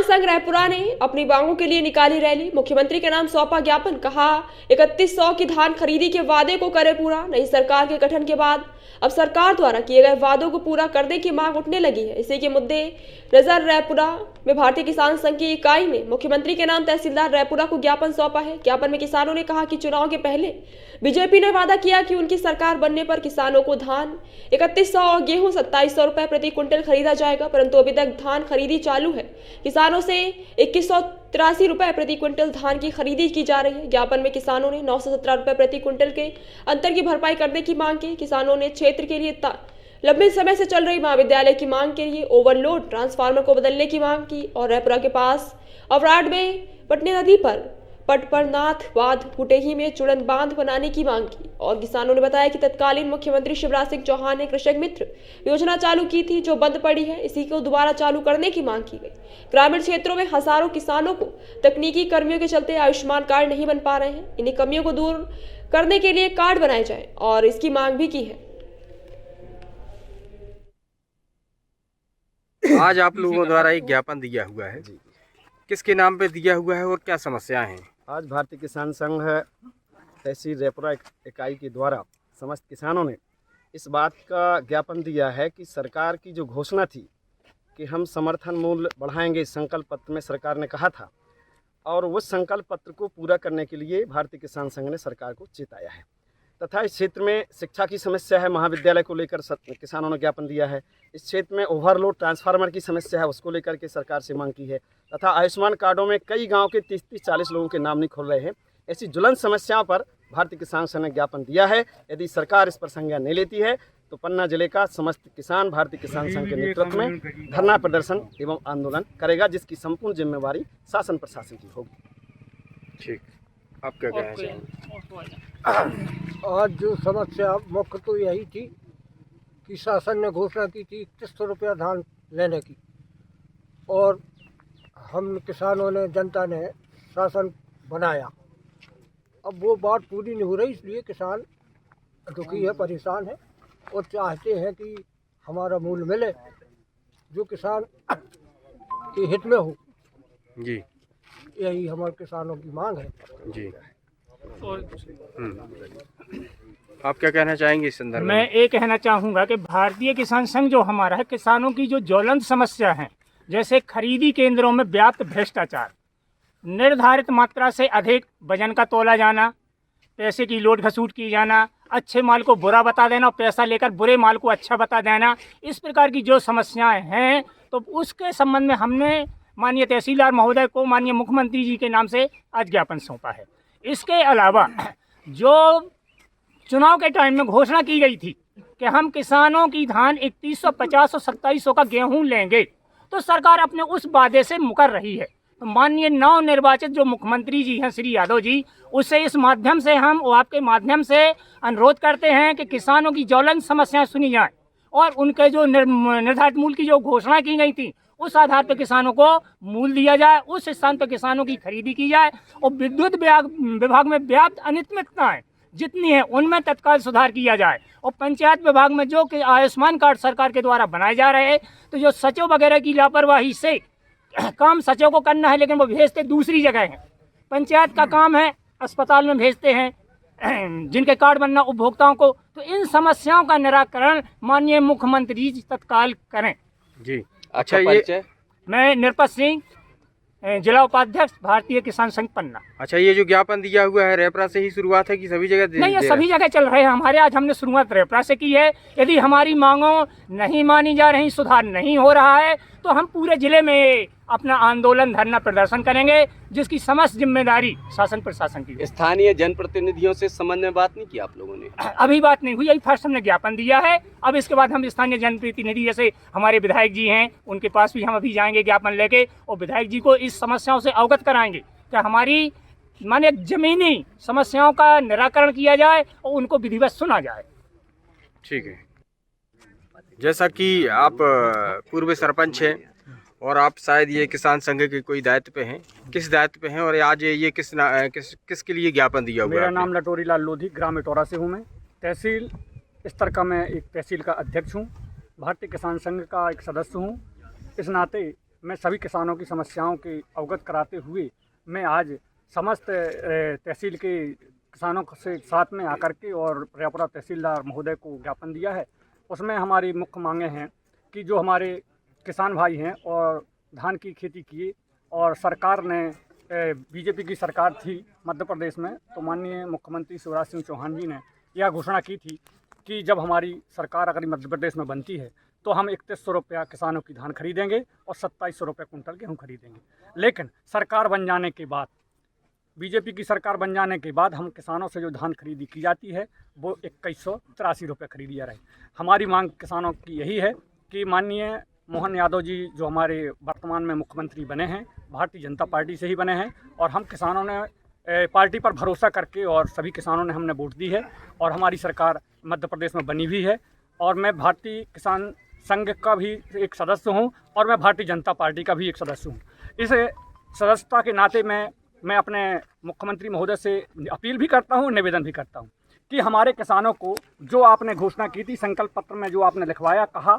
किसान संघ रायपुरा ने अपनी मांगों के लिए निकाली रैली। मुख्यमंत्री के नाम सौंपा ज्ञापन। कहा 3100 की धान खरीदी के वादे को करे पूरा। नई सरकार के गठन के बाद अब सरकार द्वारा किए गए वादों को पूरा करने की मांग उठने लगी है। इसी के मुद्दे नजर रायपुरा में भारतीय किसान संघ की इकाई ने मुख्यमंत्री के नाम तहसीलदार रायपुरा को ज्ञापन सौंपा है। ज्ञापन में किसानों ने कहा कि चुनाव के पहले बीजेपी ने वादा किया कि उनकी सरकार बनने पर किसानों को धान 3100 और गेहूं 2700 रुपए प्रति क्विंटल खरीदा जाएगा, परंतु अभी तक धान खरीदी चालू है। किसानों से 2183 रुपए प्रति क्विंटल धान की खरीदी की जा रही है। ज्ञापन में किसानों ने 917 रुपए प्रति क्विंटल के अंतर की भरपाई करने की मांग की। किसानों ने क्षेत्र के लिए लंबे समय से चल रही महाविद्यालय की मांग के लिए ओवरलोड ट्रांसफार्मर को बदलने की मांग की और रायपुरा के पास अवराड में पटने नदी पर पटपरनाथ बांध फुटेही में चुड़न बांध बनाने की मांग की। और किसानों ने बताया कि तत्कालीन मुख्यमंत्री शिवराज सिंह चौहान ने कृषक मित्र योजना चालू की थी जो बंद पड़ी है, इसी को दोबारा चालू करने की मांग की गई। ग्रामीण क्षेत्रों में हजारों किसानों को तकनीकी कर्मियों के चलते आयुष्मान कार्ड नहीं बन पा रहे हैं। इन्हीं कमियों को दूर करने के लिए कार्ड बनाए जाए और इसकी मांग भी की है। आज आप लोगों द्वारा एक ज्ञापन दिया हुआ है, किसके नाम पे दिया हुआ है और क्या समस्याएं हैं? आज भारतीय किसान संघ तहसील रायपुरा इकाई के द्वारा समस्त किसानों ने इस बात का ज्ञापन दिया है कि सरकार की जो घोषणा थी कि हम समर्थन मूल्य बढ़ाएंगे, संकल्प पत्र में सरकार ने कहा था, और उस संकल्प पत्र को पूरा करने के लिए भारतीय किसान संघ ने सरकार को चेताया है। तथा इस क्षेत्र में शिक्षा की समस्या है, महाविद्यालय को लेकर किसानों ने ज्ञापन दिया है। इस क्षेत्र में ओवरलोड ट्रांसफार्मर की समस्या है, उसको लेकर के सरकार से मांग की है। तथा आयुष्मान कार्डों में कई गांव के 30-40 लोगों के नाम नहीं खुल रहे हैं। ऐसी ज्वलंत समस्याओं पर भारतीय किसान संघ ने ज्ञापन दिया है। यदि सरकार इस पर संज्ञान नहीं लेती है तो पन्ना जिले का समस्त किसान भारतीय किसान संघ के नेतृत्व में धरना प्रदर्शन एवं आंदोलन करेगा, जिसकी संपूर्ण जिम्मेवारी शासन प्रशासन की होगी। ठीक, आप क्या कहना चाहेंगे? आज जो समस्या मुख्य तो यही थी कि शासन ने घोषणा की थी 3100 रुपया धान लेने की, और हम किसानों ने, जनता ने शासन बनाया। अब वो बात पूरी नहीं हो रही, इसलिए किसान दुखी है, परेशान है और चाहते हैं कि हमारा मूल्य मिले जो किसान के हित में हो। जी, यही हमारे किसानों की मांग है। जी। आप क्या कहना चाहेंगे इस संदर्भ में? मैं ये कहना चाहूँगा कि भारतीय किसान संघ जो हमारा है, किसानों की जो ज्वलंत समस्या है, जैसे खरीदी केंद्रों में व्याप्त भ्रष्टाचार, निर्धारित मात्रा से अधिक वजन का तोला जाना, पैसे की लोट घसूट की जाना, अच्छे माल को बुरा बता देना और पैसा लेकर बुरे माल को अच्छा बता देना, इस प्रकार की जो समस्याएं हैं, तो उसके संबंध में हमने माननीय तहसीलदार महोदय को माननीय मुख्यमंत्री जी के नाम से आज ज्ञापन सौंपा है। इसके अलावा जो चुनाव के टाइम में घोषणा की गई थी कि हम किसानों की धान 3150 और 2700 का गेहूं लेंगे, तो सरकार अपने उस वादे से मुकर रही है। तो माननीय नव निर्वाचित जो मुख्यमंत्री जी हैं श्री यादव जी, उससे इस माध्यम से हम आपके माध्यम से अनुरोध करते हैं कि किसानों की ज्वलंत समस्याएं सुनी जाएं और उनके जो निर्धारित मूल्य की जो घोषणा की गई थी उस आधार पर किसानों को मूल्य दिया जाए, उस स्थान पर किसानों की खरीदी की जाए और विद्युत विभाग में व्याप्त अनियमितताएं जितनी है उनमें तत्काल सुधार किया जाए। और पंचायत विभाग में जो कि आयुष्मान कार्ड सरकार के द्वारा बनाए जा रहे हैं, तो जो सचिव वगैरह की लापरवाही से काम सचिव को करना है लेकिन वो भेजते दूसरी जगह हैं। पंचायत का काम है, अस्पताल में भेजते हैं जिनके कार्ड बनना उपभोक्ताओं को। तो इन समस्याओं का निराकरण माननीय मुख्यमंत्री जी तत्काल करें। जी, अच्छा, ये मैं निरपत सिंह, जिला उपाध्यक्ष भारतीय किसान संघ पन्ना। अच्छा, ये जो ज्ञापन दिया हुआ है रायपुरा से ही शुरुआत है कि सभी जगह? नहीं, ये सभी जगह चल रहे हैं हमारे। आज हमने शुरुआत रायपुरा से की है। यदि हमारी मांगों नहीं मानी जा रही, सुधार नहीं हो रहा है, तो हम पूरे जिले में अपना आंदोलन, धरना प्रदर्शन करेंगे, जिसकी समस्त जिम्मेदारी शासन प्रशासन की है। स्थानीय जनप्रतिनिधियों से संबंध में बात नहीं की आप लोगों ने? अभी बात नहीं हुई, यही फर्स्ट हमने ज्ञापन दिया है। अब इसके बाद हम स्थानीय जनप्रतिनिधि जैसे हमारे विधायक जी हैं, उनके पास भी हम अभी जाएंगे ज्ञापन लेके और विधायक जी को इस समस्याओं से अवगत कराएंगे कि हमारी माने जमीनी समस्याओं का निराकरण किया जाए और उनको विधिवत सुना जाए। ठीक है। जैसा कि आप पूर्व सरपंच हैं और आप शायद ये किसान संघ के कोई दायित्व पे हैं, किस दायित्व पे हैं और आज ये किसके लिए ज्ञापन दिया हुआ है? मेरा नाम लटोरी लाल लोधी, ग्राम इटौरा से हूँ। मैं तहसील स्तर का मैं एक तहसील का अध्यक्ष हूँ, भारतीय किसान संघ का एक सदस्य हूँ। इस नाते मैं सभी किसानों की समस्याओं के अवगत कराते हुए मैं आज समस्त तहसील के किसानों से साथ में आकर के और रेपुरा तहसीलदार महोदय को ज्ञापन दिया है। उसमें हमारी मुख्य मांगे हैं कि जो हमारे किसान भाई हैं और धान की खेती किए और सरकार ने बीजेपी की सरकार थी मध्य प्रदेश में, तो माननीय मुख्यमंत्री शिवराज सिंह चौहान जी ने यह घोषणा की थी कि जब हमारी सरकार अगर मध्य प्रदेश में बनती है तो हम 3100 रुपया किसानों की धान खरीदेंगे और 2700 रुपये कुंटल गेहूँ खरीदेंगे। लेकिन सरकार बन जाने के बाद, बीजेपी की सरकार बन जाने के बाद हम किसानों से जो धान खरीदी की जाती है वो 2183 रुपये खरीदी जा रही है। हमारी मांग किसानों की यही है कि माननीय मोहन यादव जी जो हमारे वर्तमान में मुख्यमंत्री बने हैं, भारतीय जनता पार्टी से ही बने हैं, और हम किसानों ने पार्टी पर भरोसा करके और सभी किसानों ने हमने वोट दी है और हमारी सरकार मध्य प्रदेश में बनी हुई है। और मैं भारतीय किसान संघ का भी एक सदस्य हूं और मैं भारतीय जनता पार्टी का भी एक सदस्य हूं। इस सदस्यता के नाते मैं अपने मुख्यमंत्री महोदय से अपील भी करता हूं, निवेदन भी करता हूं कि हमारे किसानों को जो आपने घोषणा की थी, संकल्प पत्र में जो आपने लिखवाया, कहा,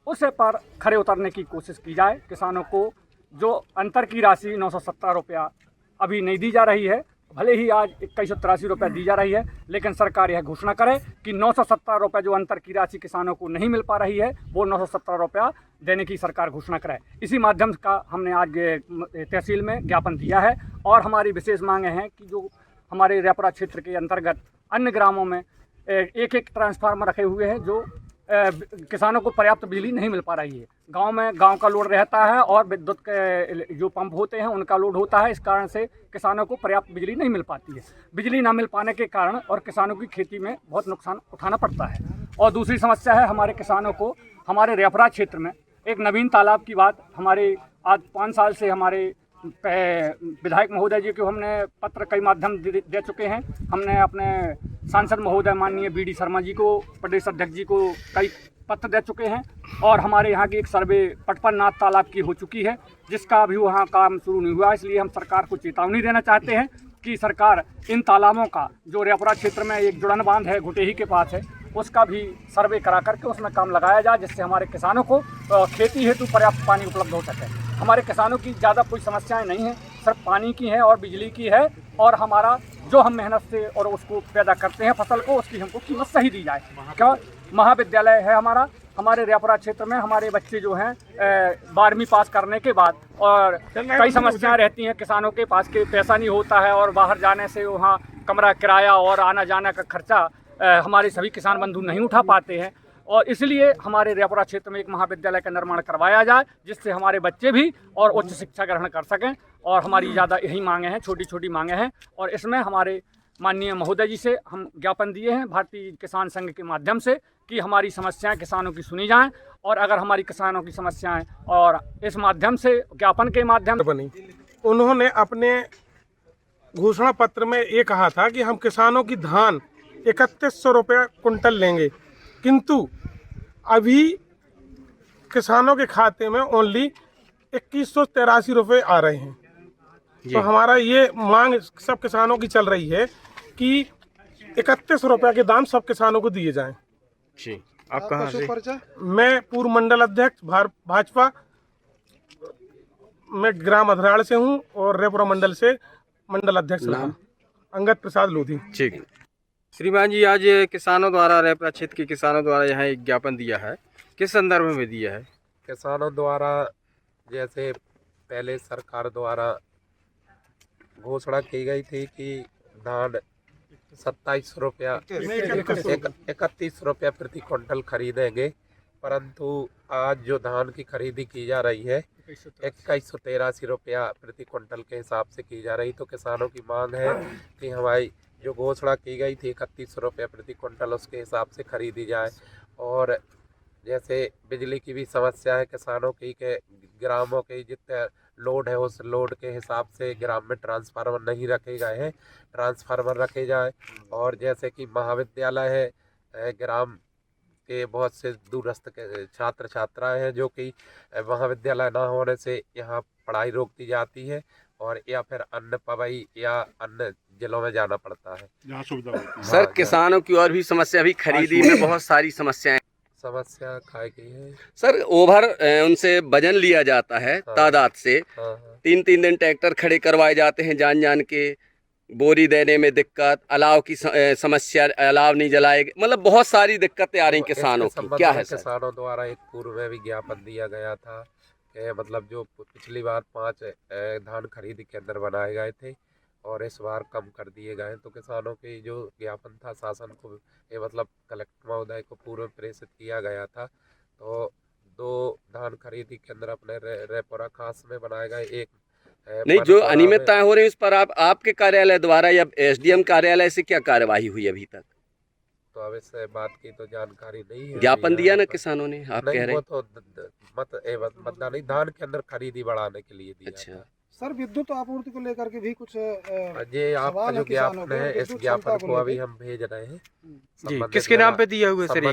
उसे पर खरे उतरने की कोशिश की जाए। किसानों को जो अंतर की राशि 970 रुपया अभी नहीं दी जा रही है, भले ही आज 2183 रुपये दी जा रही है, लेकिन सरकार यह घोषणा करे कि 970 रुपये जो अंतर की राशि किसानों को नहीं मिल पा रही है वो 970 रुपया देने की सरकार घोषणा करे। इसी माध्यम का हमने आज तहसील में ज्ञापन दिया है। और हमारी विशेष मांगें हैं कि जो हमारे रेपुरा क्षेत्र के अंतर्गत अन्य ग्रामों में एक ट्रांसफार्मर रखे हुए हैं जो किसानों को पर्याप्त बिजली नहीं मिल पा रही है। गांव में गांव का लोड रहता है और विद्युत के जो पंप होते हैं उनका लोड होता है, इस कारण से किसानों को पर्याप्त बिजली नहीं मिल पाती है। बिजली ना मिल पाने के कारण और किसानों की खेती में बहुत नुकसान उठाना पड़ता है। और दूसरी समस्या है हमारे किसानों को हमारे रेपुरा क्षेत्र में एक नवीन तालाब की बात, हमारे आज 5 साल से हमारे विधायक महोदय जी को हमने पत्र कई माध्यम दे चुके हैं। हमने अपने सांसद महोदय माननीय BD शर्मा जी को, प्रदेश अध्यक्ष जी को कई पत्र दे चुके हैं। और हमारे यहाँ की एक सर्वे पटपननाथ तालाब की हो चुकी है जिसका अभी वहाँ काम शुरू नहीं हुआ। इसलिए हम सरकार को चेतावनी देना चाहते हैं कि सरकार इन तालाबों का, जो रेपुरा क्षेत्र में एक जुड़न बांध है घुटेही के पास है, उसका भी सर्वे करा करके उसमें काम लगाया जाए, जिससे हमारे किसानों को खेती हेतु पर्याप्त पानी उपलब्ध हो सके। हमारे किसानों की ज़्यादा कोई समस्याएं नहीं हैं, सिर्फ पानी की है और बिजली की है। और हमारा जो हम मेहनत से और उसको पैदा करते हैं फसल को, उसकी हमको कीमत सही दी जाए। क्या महाविद्यालय है हमारे रेपुरा क्षेत्र में, हमारे बच्चे जो हैं 12वीं पास करने के बाद, और कई समस्याएं रहती हैं किसानों के पास के पैसा नहीं होता है और बाहर जाने से वहाँ कमरा किराया और आना जाना का खर्चा हमारे सभी किसान बंधु नहीं उठा पाते हैं। और इसलिए हमारे रेपुरा क्षेत्र में एक महाविद्यालय का निर्माण करवाया जाए जिससे हमारे बच्चे भी और उच्च शिक्षा ग्रहण कर सकें। और हमारी ज़्यादा यही मांगे हैं, छोटी छोटी मांगे हैं। और इसमें हमारे माननीय महोदय जी से हम ज्ञापन दिए हैं भारतीय किसान संघ के माध्यम से कि हमारी समस्याएं किसानों की सुनी जाएं। और अगर हमारी किसानों की समस्याएं और इस माध्यम से ज्ञापन के माध्यम बनी, उन्होंने अपने घोषणा पत्र में ये कहा था कि हम किसानों की धान 3100 रुपये कुंटल लेंगे, किंतु अभी किसानों के खाते में ओनली 2183 रुपये आ रहे हैं। तो हमारा ये मांग सब किसानों की चल रही है कि 31 रुपये के दाम सब किसानों को दिए जाएं। जी, आप कहाँ से? मैं पूर्व मंडल अध्यक्ष भाजपा, मैं ग्राम अधराड़ से हूँ और रेपुरा मंडल से मंडल अध्यक्ष नाम? अंगद प्रसाद लोधी। ठीक। श्रीमान जी, आज किसानों द्वारा, रेपुरा क्षेत्र के किसानों द्वारा यहाँ एक ज्ञापन दिया है, किस संदर्भ में दिया है? किसानों द्वारा जैसे पहले सरकार द्वारा घोषणा की गई थी कि धान 27 रुपया 31 रुपया प्रति क्विंटल खरीदेंगे, परंतु आज जो धान की खरीदी की जा रही है 2183 रुपया प्रति क्विंटल के हिसाब से की जा रही। तो किसानों की मांग है कि हमारी जो घोषणा की गई थी 31 रुपया प्रति क्विंटल, उसके हिसाब से खरीदी जाए। और जैसे बिजली की भी समस्या है किसानों की, के ग्रामों के जितने लोड है उस लोड के हिसाब से ग्राम में ट्रांसफार्मर नहीं रखे गए हैं, ट्रांसफार्मर रखे जाए। और जैसे कि महाविद्यालय है, ग्राम के बहुत से दूरस्थ के छात्र छात्राएं हैं जो कि महाविद्यालय ना होने से यहाँ पढ़ाई रोक दी जाती है और या फिर अन्य पवई या अन्य जिलों में जाना पड़ता है। सर, किसानों की और भी समस्या, भी खरीदी में बहुत सारी समस्याएं। समस्या काय की है। सर ओवर उनसे वजन लिया जाता है हाँ। तादाद से, हाँ हाँ 3-3 दिन ट्रैक्टर खड़े करवाए जाते हैं जान जान के, बोरी देने में दिक्कत, अलाव की समस्या, अलाव नहीं जलाए, मतलब बहुत सारी दिक्कतें आ रही तो किसानों इसके की, संबंध क्या में है सर? किसानों द्वारा एक पूर्व में भी ज्ञापन दिया गया था कि मतलब जो पिछली बार 5 धान खरीद केंद्र बनाए गए थे और इस बार कम कर दिए गए, तो किसानों के जो ज्ञापन था शासन को ये मतलब कलेक्टर महोदय को पूर्व प्रेषित किया गया था। तो 2 धान खरीदी केंद्र अपने रेपोरा खास में बनाए गए, एक नहीं, जो बनसौरा में। अनियमितताएं हो रही हैं उस पर आपके कार्यालय द्वारा या एसडीएम कार्यालय से क्या कार्यवाही हुई अभी तक? तो अब इस बात की तो जानकारी नहीं है। ज्ञापन अभी दिया ना यहाँ पर। किसानों ने, आप नहीं कह रहे वो हैं? तो बदला नहीं, धान के अंदर खरीदी बढ़ाने के लिए दिया अच्छा। था। सर विद्युत आपूर्ति को लेकर के भी कुछ ये आपका सवाल है जो किसानों ज्ञापन के है, इस विद्युत ज्ञापन क्षमता को को अभी लेकर। हम भेज रहे हैं जी, संबंधित किसके नाम पे विभाग- दिया हुआ है सर ये?